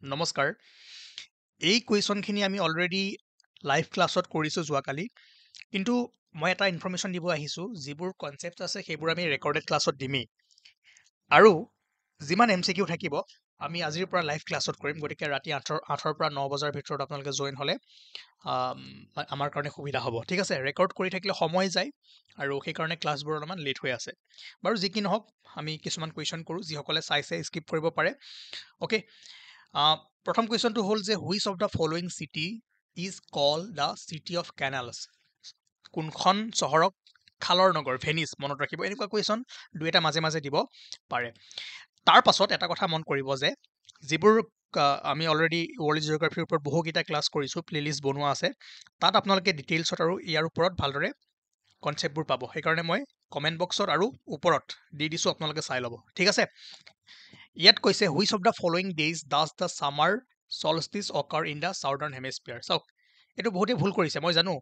নমস্কাৰ এই কুৱেশ্যনখিনি আমি অলৰেডি লাইভ ক্লাছত কৰিছোঁ যোৱাকালি কিন্তু মই এটা ইনফৰমেশ্যন দিব আহিছোঁ যিবোৰ কনচেপ্ট আছে সেইবোৰ আমি ৰেকৰ্ডেড ক্লাছত দিমেই আৰু যিমান MCQ থাকিব আমি আজিৰ পৰা লাইভ ক্লাছত কৰিম গতিকে ৰাতি 8ৰ পৰা 9 বজাৰ ভিতৰত আপোনালোকে জইন হ'লে আমাৰ কাৰণে সুবিধা হ'ব ঠিক আছে ৰেকৰ্ড কৰি থাকিলে সময় যায় আৰু সেইকাৰণে ক্লাছবোৰ অলপমান লেট হৈ আছে বাৰু যি কি নহওক আমি কিছুমান কুৱেশ্যন কৰোঁ যিসকলে চাইছে স্কিপ কৰিব পাৰে অ'কে প্ৰথম কুৱেশ্যনটো হ'ল যে which of the following city is call the city of canals কোনখন চহৰক খালৰ নগৰ ভেনিছ মনত ৰাখিব এনেকুৱা কুৱেশ্যন দুই এটা মাজে মাজে দিব পাৰে তাৰ পাছত এটা কথা মন কৰিব যে যিবোৰ আমি অলৰেডি ৱৰ্ল্ড জিঅ'গ্ৰাফিৰ ওপৰত বহুকেইটা ক্লাছ কৰিছোঁ প্লেলিষ্ট বনোৱা আছে তাত আপোনালোকে ডিটেইলছত আৰু ইয়াৰ ওপৰত ভালদৰে কনচেপ্টবোৰ পাব সেইকাৰণে মই কমেণ্ট বক্সত আৰু ওপৰত দি দিছোঁ আপোনালোকে চাই ল'ব ঠিক আছে ইয়াত কৈছে which of the following days does the summer solstice occur in the southern hemisphere চাওক এইটো বহুতেই ভুল কৰিছে মই জানো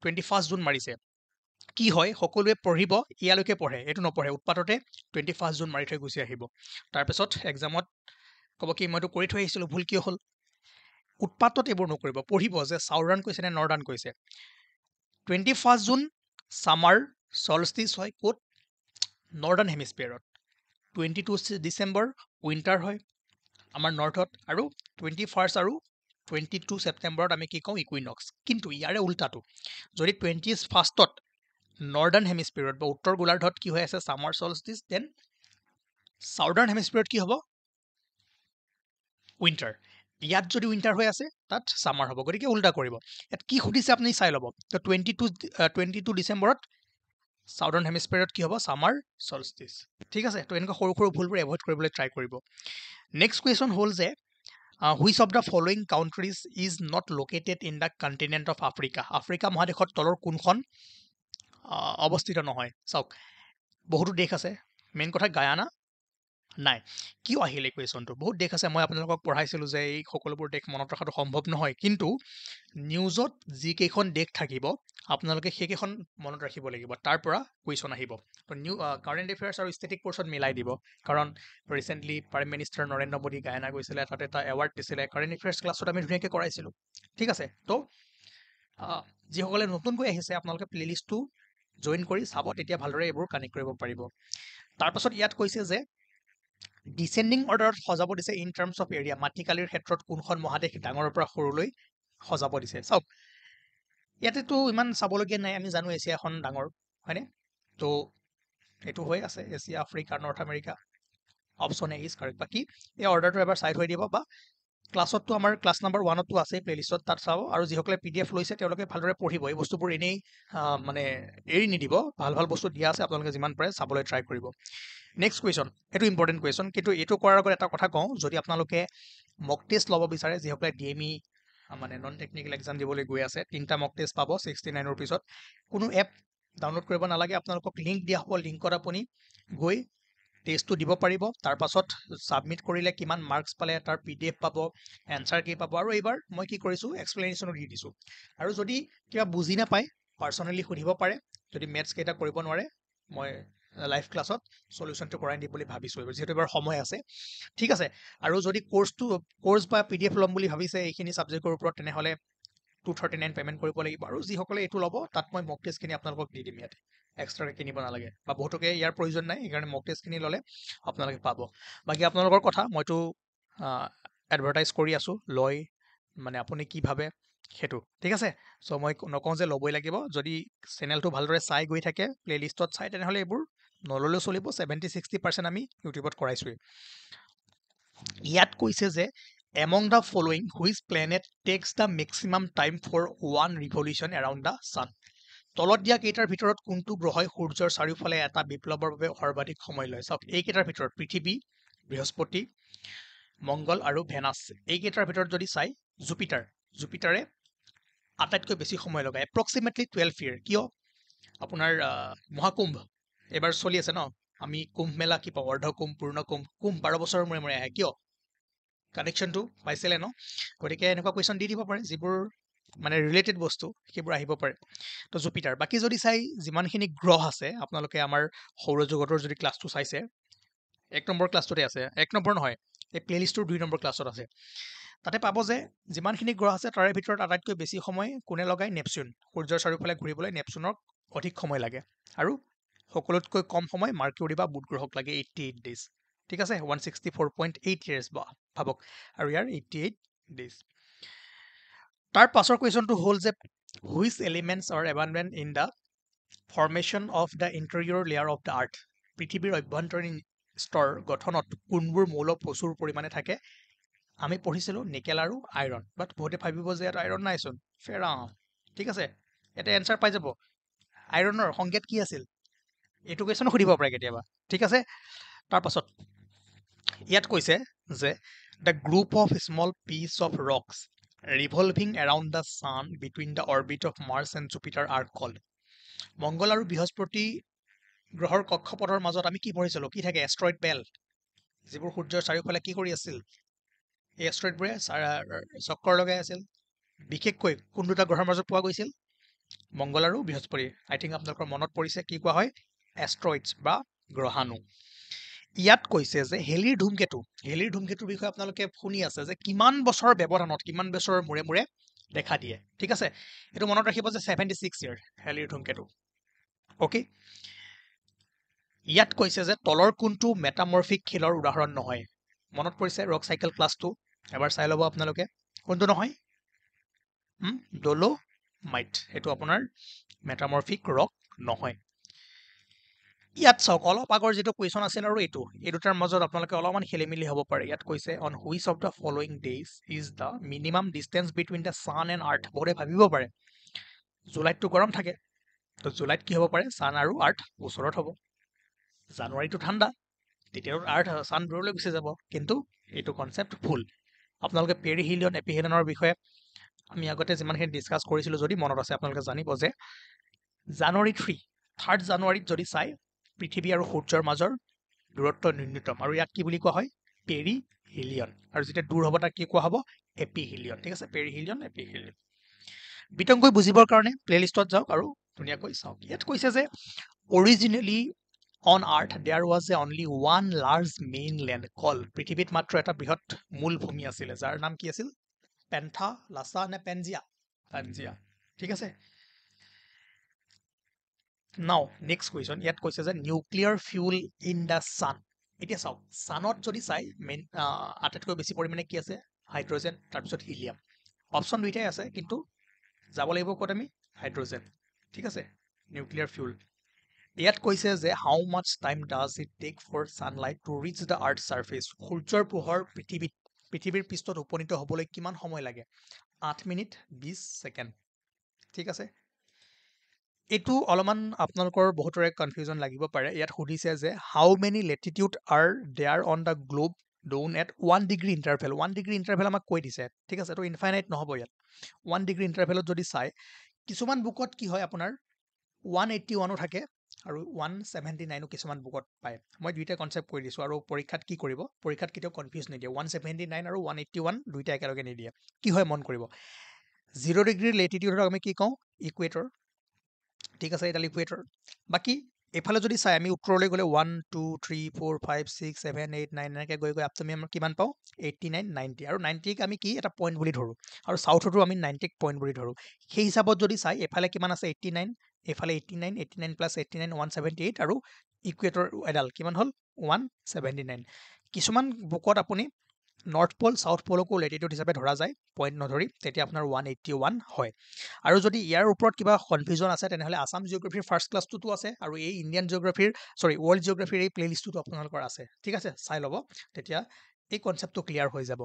21 জুন মাৰিছে কি হয় সকলোৱে পঢ়িব ইয়ালৈকে পঢ়ে এইটো নপঢ়ে উৎপাততে 21 জুন মাৰি থৈ গুচি আহিব তাৰপিছত এক্সামত ক'ব কি মইতো কৰি থৈ আহিছিলোঁ ভুল কিয় হ'ল উৎপাতত এইবোৰ নকৰিব পঢ়িব যে চাউদাৰ্ণ কৈছে নে নৰ্দাৰ্ণ কৈছে 21 জুন ছামাৰ চলষ্টিচ হয় ক'ত নৰ্দাৰ্ণ হেমিস্ফিয়াৰত 22 ডিচেম্বৰ উইণ্টাৰ হয় আমাৰ নৰ্থত আৰু 21 আৰু 22 ছেপ্টেম্বৰত আমি কি কওঁ ইকুইনক্স কিন্তু ইয়াৰে উল্টাটো যদি 21ত নৰ্দাৰ্ণ হেমিস্ফিয়াৰত বা উত্তৰ গোলাৰ্ধত কি হৈ আছে ছামাৰ চলষ্টিচ দেন চাউদাৰ্ণ হেমিস্ফিয়াৰত কি হ'ব উইণ্টাৰ ইয়াত যদি উইণ্টাৰ হৈ আছে তাত ছামাৰ হ'ব গতিকে উল্টা কৰিব ইয়াত কি সুধিছে আপুনি চাই ল'ব তো 22 ডিচেম্বৰত চাউদাৰ্ণ হেমিস্ফিয়াৰত কি হ'ব ছামাৰ চলষ্টিচ ঠিক আছে তো এনেকুৱা সৰু সৰু ভুলবোৰ এভইড কৰিবলৈ ট্ৰাই কৰিব নেক্সট কুৱেশ্যন হ'ল যে which of the following countries is not located in the continent of Africa মহাদেশত তলৰ কোনখন অৱস্থিত নহয় চাওক বহুতো দেশ আছে মেইন কথা গায়ানা নাই কিয় আহিলে কুৱেশ্যনটো বহুত দেশ আছে মই আপোনালোকক পঢ়াইছিলোঁ যে এই সকলোবোৰ দেশ মনত ৰখাটো সম্ভৱ নহয় কিন্তু নিউজত যিকেইখন দেশ থাকিব আপোনালোকে সেইকেইখন মনত ৰাখিব লাগিব তাৰ পৰা কুৱেশ্যন আহিব তো কাৰেণ্ট এফেয়াৰ্ছ আৰু ষ্টেটিক পৰ্চত মিলাই দিব কাৰণ recently prime minister Narendra Modi Guyana গৈছিলে তাত এটা এৱাৰ্ড দিছিলে কাৰেণ্ট এফেয়াৰ্ছ ক্লাছত আমি ধুনীয়াকৈ কৰাইছিলোঁ ঠিক আছে তো যিসকলে নতুনকৈ আহিছে আপোনালোকে প্লেলিষ্টটো জইন কৰি চাব তেতিয়া ভালদৰে এইবোৰ কানেক্ট কৰিব পাৰিব তাৰপাছত ইয়াত কৈছে যে ডিচেণ্ডিং অৰ্ডাৰত সজাব দিছে ইন টাৰ্মছ অফ এৰিয়া মাটিকালিৰ ক্ষেত্ৰত কোনখন মহাদেশ ডাঙৰৰ পৰা সৰুলৈ সজাব দিছে চাওক ইয়াতেতো ইমান চাবলগীয়া নাই আমি জানো এছিয়া এখন ডাঙৰ হয়নে তো এইটো হৈ আছে Asia Africa north America option A is correct বাকী এই অৰ্ডাৰটো এবাৰ চাই থৈ দিব বা ক্লাছততো আমাৰ ক্লাছ নাম্বাৰ 1তো আছেই প্লেলিষ্টত তাত চাব আৰু যিসকলে PDF লৈছে তেওঁলোকে ভালদৰে পঢ়িব এই বস্তুবোৰ এনেই মানে এৰি নিদিব ভাল ভাল বস্তু দিয়া আছে আপোনালোকে যিমান পাৰে চাবলৈ ট্ৰাই কৰিব নেক্সট কুৱেশ্যন এইটো ইম্পৰ্টেণ্ট কুৱেশ্যন কিন্তু এইটো কৰাৰ আগত এটা কথা কওঁ যদি আপোনালোকে মক টেষ্ট ল'ব বিচাৰে যিসকলে DME মানে নন টেকনিকেল এক্সাম দিবলৈ গৈ আছে 3টা মক টেষ্ট পাব 69ৰ পিছত কোনো এপ ডাউনলোড কৰিব নালাগে আপোনালোকক লিংক দিয়া হ'ব লিংকত আপুনি গৈ টেষ্টটো দিব পাৰিব তাৰ পাছত ছাবমিট কৰিলে কিমান মাৰ্কছ পালে তাৰ PDF পাব এনচাৰ কি পাব আৰু এইবাৰ মই কি কৰিছোঁ এক্সপ্লেনেশ্যনো দি দিছোঁ আৰু যদি কিবা বুজি নাপায় পাৰ্চনেলি সুধিব পাৰে যদি মেথছ কেইটা কৰিব নোৱাৰে মই লাইভ ক্লাছত সলিউশনটো কৰাই দিম বুলি ভাবিছোঁ যিহেতু এবাৰ সময় আছে ঠিক আছে আৰু যদি কোৰ্ছ বা PDF ল'ম বুলি ভাবিছে এইখিনি ছাবজেক্টৰ ওপৰত তেনেহ'লে 239 পে'মেণ্ট কৰিব লাগিব আৰু যিসকলে এইটো ল'ব তাত মই মক টেষ্টখিনি আপোনালোকক দি দিম ইয়াতে এক্সট্ৰাকৈ কিনিব নালাগে বা বহুতকে ইয়াৰ প্ৰয়োজন নাই সেইকাৰণে মক টেষ্টখিনি ল'লে আপোনালোকে পাব বাকী আপোনালোকৰ কথা মইতো এডভাৰটাইজ কৰি আছোঁ লৈ মানে আপুনি কি ভাবে সেইটো ঠিক আছে চ' মই নকওঁ যে ল'বই লাগিব যদি চেনেলটো ভালদৰে চাই গৈ থাকে প্লেলিষ্টত চাই তেনেহ'লে এইবোৰ নল'লেও চলিব 70-60% আমি ইউটিউবত কৰাইছোৱেই ইয়াত কৈছে যে among the following which planet takes the maximum time for one revolution around the sun তলত দিয়া কেইটাৰ ভিতৰত কোনটো গ্ৰহই সূৰ্যৰ চাৰিওফালে এটা বিপ্লৱৰ বাবে সৰ্বাধিক সময় লয় চাওক এইকেইটাৰ ভিতৰত পৃথিৱী বৃহস্পতি মংগল আৰু ভেনাছ এইকেইটাৰ ভিতৰত যদি চাই জুপিটাৰে আটাইতকৈ বেছি সময় লগায় এপ্ৰক্সিমেটলি 12 year কিয় আপোনাৰ মহাকুম্ভ এবাৰ চলি আছে ন আমি কুম্ভ মেলা কি পাওঁ অৰ্ধকুম্ভ পূৰ্ণকুম্ভ 12 বছৰৰ মূৰে মূৰে আহে কিয় কানেকশ্যনটো পাইছিলে ন গতিকে এনেকুৱা কুৱেশ্যন দি দিব পাৰে যিবোৰ মানে ৰিলেটেড বস্তু সেইবোৰ আহিব পাৰে তো জুপিটাৰ বাকী যদি চাই যিমানখিনি গ্ৰহ আছে আপোনালোকে আমাৰ সৌৰজগতৰ যদি ক্লাছটো চাইছে 1 নম্বৰ ক্লাছটোতে আছে 1 নম্বৰ নহয় এই প্লেলিষ্টটোৰ 2 নম্বৰ ক্লাছত আছে তাতে পাব যে যিমানখিনি গ্ৰহ আছে তাৰে ভিতৰত আটাইতকৈ বেছি সময় কোনে লগায় নেপচুন সূৰ্যৰ চাৰিওফালে ঘূৰিবলৈ নেপচুনক অধিক সময় লাগে আৰু সকলোতকৈ কম সময় মাৰ্কিউৰি বা বুধ গ্ৰহক লাগে 88 ডেজ ঠিক আছে 164.8 years ভাবক আৰু ইয়াৰ 88 ডেজ তাৰ পাছৰ কুৱেশ্যনটো হ'ল যে which elements are abundant in the formation of the interior layer of the earth পৃথিৱীৰ অভ্যন্তৰীণ স্তৰ গঠনত কোনবোৰ মৌল প্ৰচুৰ পৰিমাণে থাকে আমি পঢ়িছিলোঁ নিকেল আৰু আইৰণ বাট বহুতে ভাবিব যে ইয়াত আইৰণ নাইচোন ফেৰাম ঠিক আছে এটা এনচাৰ পাই যাব আইৰণৰ সংকেত কি আছিল এইটো কুৱেশ্যন সুধিব পাৰে কেতিয়াবা ঠিক আছে তাৰপাছত ইয়াত কৈছে যে the group of small piece of rocks revolving around the sun between the orbit of Mars and Jupiter are called মংগল আৰু বৃহস্পতি গ্ৰহৰ কক্ষপথৰ মাজত আমি কি পঢ়িছিলোঁ কি থাকে এষ্ট্ৰইড বেল্ট যিবোৰ সূৰ্যৰ চাৰিওফালে কি কৰি আছিল এই এষ্ট্ৰইডবোৰে চক্কৰ লগাই আছিল বিশেষকৈ কোন দুটা গ্ৰহৰ মাজত পোৱা গৈছিল মংগল আৰু বৃহস্পতি আই থিংক আপোনালোকৰ মনত পৰিছে কি কোৱা হয় এষ্ট্ৰইডছ বা গ্ৰহাণু ইয়াত কৈছে যে হেলিৰ ধূমকেতুৰ বিষয়ে আপোনালোকে শুনি আছে যে কিমান বছৰৰ ব্যৱধানত কিমান বছৰৰ মূৰে মূৰে দেখা দিয়ে ঠিক আছে এইটো মনত ৰাখিব যে 76 ইয়াৰ হেলিৰ ধূমকেতু অ'কে ইয়াত কৈছে যে তলৰ কোনটো মেটামৰ্ফিক শিলৰ উদাহৰণ নহয় মনত পৰিছে ৰক চাইকেল ক্লাছ 2 এবাৰ চাই ল'ব আপোনালোকে কোনটো নহয় ডলোমাইট সেইটো আপোনাৰ মেটামৰ্ফিক ৰক নহয় ইয়াত চাওক অলপ আগৰ যিটো কুৱেশ্যন আছিল আৰু এই দুটাৰ মাজত আপোনালোকে অলপমান খেলিমেলি হ'ব পাৰে ইয়াত কৈছে on which of the following days is the minimum distance between the sun and earth বহুতে ভাবিব পাৰে জুলাইতটো গৰম থাকে তো জুলাইত কি হ'ব পাৰে ছান আৰু আৰ্থ ওচৰত হ'ব জানুৱাৰীটো ঠাণ্ডা তেতিয়াও আৰ্থ ছান দূৰলৈ গুচি যাব কিন্তু এইটো কনচেপ্ট ভুল আপোনালোকে পেৰিহিলিয়ন এপিহিলিয়নৰ বিষয়ে আমি আগতে যিমানখিনি ডিছকাছ কৰিছিলোঁ যদি মনত আছে আপোনালোকে জানিব যে জানুৱাৰী 3 জানুৱাৰীত যদি চাই পৃথিৱী আৰু সূৰ্যৰ মাজৰ দূৰত্ব ন্যূনতম আৰু ইয়াক কি বুলি কোৱা হয় পেৰিহিলিয়ন আৰু যেতিয়া দূৰ হ'ব তাক কি কোৱা হ'ব এপিহিলিয়ন ঠিক আছে পেৰিহিলিয়ন এপিহিলিয়ন বিতংকৈ বুজিবৰ কাৰণে প্লেলিষ্টত যাওক আৰু ধুনীয়াকৈ চাওক ইয়াত কৈছে যে originally on earth there was a only one large mainland call পৃথিৱীত মাত্ৰ এটা বৃহৎ মূল ভূমি আছিলে যাৰ নাম কি আছিল পেন্থা লাছা নে পেনজিয়া ঠিক আছে নাও নেক্সট কুৱেশ্যন ইয়াত কৈছে যে nuclear fuel in the sun এতিয়া চাওক ছানত যদি চাই মেইন আটাইতকৈ বেছি পৰিমাণে কি আছে হাইড্ৰজেন তাৰপিছত হিলিয়াম অপশ্যন দুইটাই আছে কিন্তু যাব লাগিব ক'ত আমি হাইড্ৰজেন ঠিক আছে নিউক্লিয়াৰ ফিউল ইয়াত কৈছে যে how much time does it take for sunlight to reach the earth surface সূৰ্যৰ পোহৰ পৃথিৱীৰ পৃষ্ঠত উপনীত হ'বলৈ কিমান সময় লাগে 8 মিনিট 20 ছেকেণ্ড ঠিক আছে এইটো অলপমান আপোনালোকৰ বহুতৰে কনফিউজন লাগিব পাৰে ইয়াত সুধিছে যে how many latitude are there on the globe drawn at 1 degree interval 1 degree interval আমাক কৈ দিছে ঠিক আছে এইটো ইনফাইনাইট নহ'ব ইয়াত 1 ডিগ্ৰী ইণ্টাৰভেলত যদি চাই কিছুমান বুকত কি হয় আপোনাৰ 181ও থাকে আৰু 179ও কিছুমান বুকত পায় মই দুইটা কনচেপ্ট কৈ দিছোঁ আৰু পৰীক্ষাত কি কৰিব পৰীক্ষাত কেতিয়াও কনফিউজ নিদিয়ে 179 আৰু 181 দুইটা একেলগে নিদিয়ে কি হয় মন কৰিব 0 ডিগ্ৰীৰ লেটিটিউডক আমি কি কওঁ ইকুৱেটৰ ঠিক আছে এটা ইকুৱেটৰ বাকী এফালে যদি চাই আমি উত্তৰলৈ গ'লে 1 2 3 4 5 6 7 8 9 এনেকৈ গৈ আপ আমি আমাৰ কিমান পাওঁ 89 90 আৰু 90ক আমি কি এটা পইণ্ট বুলি ধৰোঁ আৰু চাউথতো আমি 90ক পইণ্ট বুলি ধৰোঁ সেই হিচাপত যদি চাই এফালে কিমান আছে 89 এফালে 89 প্লাছ 89 178 আৰু ইকুৱেটৰ এডাল কিমান হ'ল 179 কিছুমান বুকত আপুনি নৰ্থ পল চাউথ পলকো লেটিটিউড হিচাপে ধৰা যায় পইণ্ট নধৰি তেতিয়া আপোনাৰ 181 হয় আৰু যদি ইয়াৰ ওপৰত কিবা কনফিউজন আছে তেনেহ'লে আছাম জিঅ'গ্ৰাফীৰ ফাৰ্ষ্ট ক্লাছটোতো আছে আৰু এই ইণ্ডিয়ান জিঅ'গ্ৰাফীৰ ৱৰ্ল্ড জিঅ'গ্ৰাফীৰ এই প্লেলিষ্টটোতো আপোনালোকৰ আছে ঠিক আছে চাই ল'ব তেতিয়া এই কনচেপ্টটো ক্লিয়াৰ হৈ যাব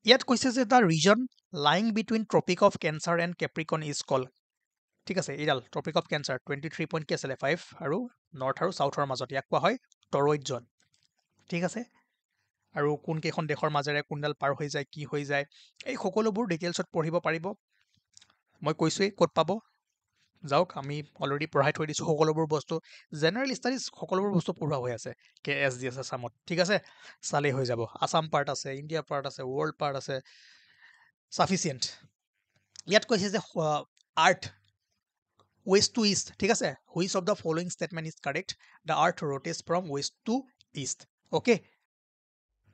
ইয়াত কৈছে যে the region lying between tropic of cancer and capricorn is call ঠিক আছে এইডাল ট্ৰপিক অফ কেঞ্চাৰ 23 পইণ্ট কি আছিলে 5 আৰু নৰ্থ আৰু চাউথৰ মাজত ইয়াক কোৱা হয় টৰইড জন ঠিক আছে আৰু কোন কেইখন দেশৰ মাজেৰে কোনডাল পাৰ হৈ যায় কি হৈ যায় এই সকলোবোৰ ডিটেইলছত পঢ়িব পাৰিব মই কৈছোঁৱেই ক'ত পাব যাওক আমি অলৰেডি পঢ়াই থৈ দিছোঁ সকলোবোৰ বস্তু জেনেৰেল ষ্টাডিজ সকলোবোৰ বস্তু পঢ়োৱা হৈ আছে KSGS আছামত ঠিক আছে চালেই হৈ যাব আছাম পাৰ্ট আছে ইণ্ডিয়া পাৰ্ট আছে ৱৰ্ল্ড পাৰ্ট আছে চাফিচিয়েণ্ট ইয়াত কৈছে যে আৰ্থ ৱেষ্ট টু ইষ্ট ঠিক আছে which of the following statement is correct the earth rotates from west to east okay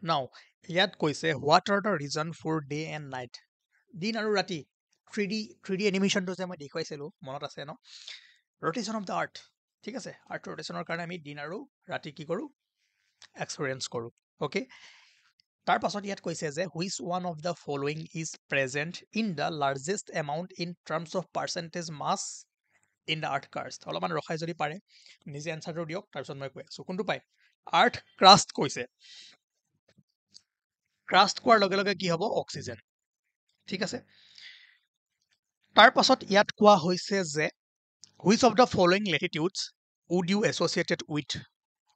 now ইয়াত কৈছে what are the reason for day and night, দিন আৰু ৰাতি। 3D এনিমেশ্যনটো যে মই দেখুৱাইছিলোঁ মনত আছে ন, ৰটেশ্যন অফ দ্য আৰ্থ। ঠিক আছে, আৰ্থ ৰটেশ্যনৰ কাৰণে আমি দিন আৰু ৰাতি কি কৰোঁ, এক্সপেৰিয়েঞ্চ কৰোঁ। অ'কে, তাৰ পাছত ইয়াত কৈছে যে which one of the following is present in the largest amount in terms of percentage mass in the earth crust. অলপমান ৰখাই যদি পাৰে নিজে এনচাৰটো দিয়ক, তাৰপিছত মই কৈ আছোঁ কোনটো পায়। আৰ্থ ক্ৰাষ্ট কৈছে, ক্ৰাষ্ট কোৱাৰ লগে লগে কি হ'ব, অক্সিজেন। ঠিক আছে, তাৰ পাছত ইয়াত কোৱা হৈছে যে which of the following latitudes would you associated with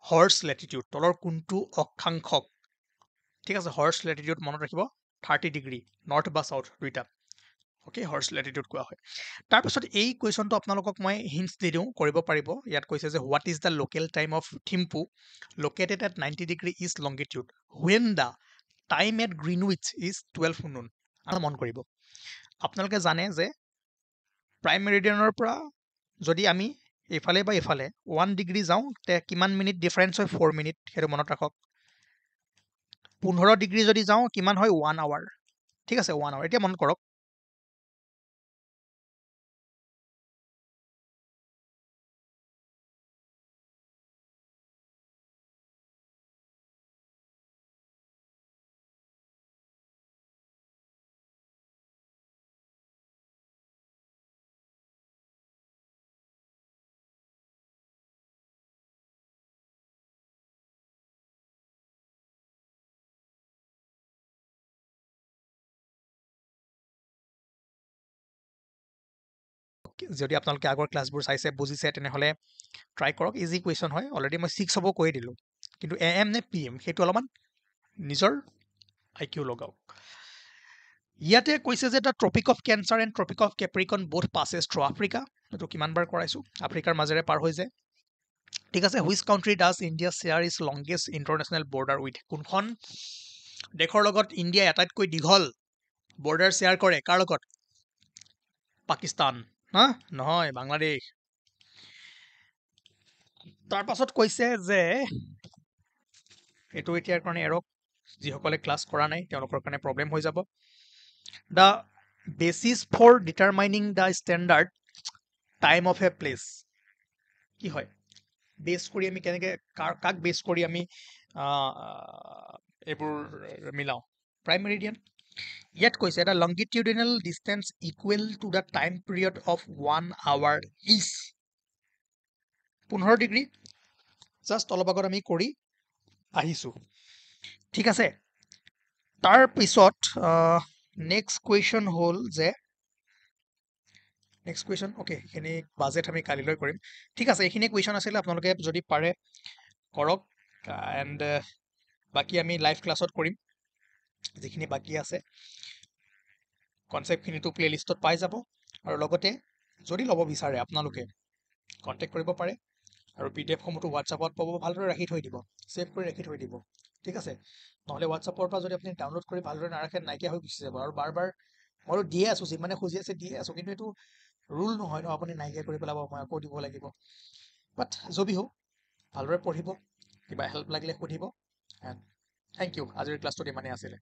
horse latitude, তলৰ কোনটো অক্ষাংশক। ঠিক আছে, হৰ্চ লেটিটিউড মনত ৰাখিব, 30 ডিগ্ৰী নৰ্থ বা চাউথ দুইটা। অ'কে, হৰ্চ লেটিটিউড কোৱা হয়। তাৰপিছত এই কুৱেশ্যনটো আপোনালোকক মই হিণ্টছ দি দিওঁ, কৰিব পাৰিব। ইয়াত কৈছে যে what is the local time of Thimphu located at 90 degree east longitude when the time at Greenwich is 12 নুন। আৰু মন কৰিব, আপোনালোকে জানে যে প্ৰাইম মেৰিডিয়ানৰ পৰা যদি আমি এইফালে বা এইফালে 1 ডিগ্ৰী যাওঁ তে কিমান মিনিট ডিফাৰেঞ্চ হয়, 4 মিনিট। সেইটো মনত ৰাখক। 15 ডিগ্ৰী যদি যাওঁ কিমান হয়, 1 আৱাৰ। ঠিক আছে, 1 আৱাৰ। এতিয়া মন কৰক, যদি আপোনালোকে আগৰ ক্লাছবোৰ চাইছে, বুজিছে, তেনেহ'লে ট্ৰাই কৰক। ইজি কুৱেশ্যন হয়, অলৰেডি মই 6 হ'ব কৈয়ে দিলোঁ। কিন্তু AM নে PM সেইটো অলপমান নিজৰ IQ লগাওক। ইয়াতে কৈছে যে the tropic of cancer and tropic of capricorn both passes through Africa. এইটো কিমানবাৰ কৰাইছোঁ, আফ্ৰিকাৰ মাজেৰে পাৰ হৈ যায়। ঠিক আছে, which country does India share is longest international border with, কোনখন দেশৰ লগত ইণ্ডিয়াই আটাইতকৈ দীঘল বৰ্ডাৰ শ্বেয়াৰ কৰে, কাৰ লগত, পাকিস্তান। হা, নহয়, বাংলাদেশ। তাৰ পাছত কৈছে যে এইটো এতিয়াৰ কাৰণে এৰক, যিসকলে ক্লাছ কৰা নাই তেওঁলোকৰ কাৰণে প্ৰব্লেম হৈ যাব। The basis for determining the standard time of a place কি হয়, বেছ কৰি আমি কেনেকৈ কাক বেছ কৰি আমি এইবোৰ মিলাওঁ, প্ৰাইম মেৰিডিয়ান। ইয়াত কৈছে the longitudinal distance equal to the time period of 1 hour is 15 degree. Just অলপ আগত আমি কৰি আহিছোঁ। ঠিক আছে, তাৰপিছত নেক্সট কুৱেশ্যন হ'ল যে নেক্সট কুৱেশ্যন, অ'কে, এইখিনি বাজেট আমি কালিলৈ কৰিম। ঠিক আছে, এইখিনি কুৱেশ্যন আছিলে, আপোনালোকে যদি পাৰে কৰক। এণ্ড বাকী আমি লাইভ ক্লাছত কৰিম, যিখিনি বাকী আছে কনচেপ্টখিনিতো প্লে'লিষ্টত পাই যাব। আৰু লগতে যদি ল'ব বিচাৰে আপোনালোকে কণ্টেক্ট কৰিব পাৰে। আৰু PDF সমূহতো হোৱাটছআপত পাব, ভালদৰে ৰাখি থৈ দিব, ছেভ কৰি ৰাখি থৈ দিব। ঠিক আছে, নহ'লে হোৱাটছআপৰ পৰা যদি আপুনি ডাউনলোড কৰি ভালদৰে নাৰাখে, নাইকিয়া হৈ গুচি যাব। আৰু বাৰ বাৰ মইতো দিয়ে আছোঁ, যিমানে খুজি আছে দিয়ে আছোঁ, কিন্তু এইটো ৰুল নহয় ন, আপুনি নাইকিয়া কৰি পেলাব, মই আকৌ দিব লাগিব। বাট জবি হওক, ভালদৰে পঢ়িব, কিবা হেল্প লাগিলে সুধিব। এণ্ড থেংক ইউ, আজিৰ ক্লাছটোত ইমানেই আছিলে।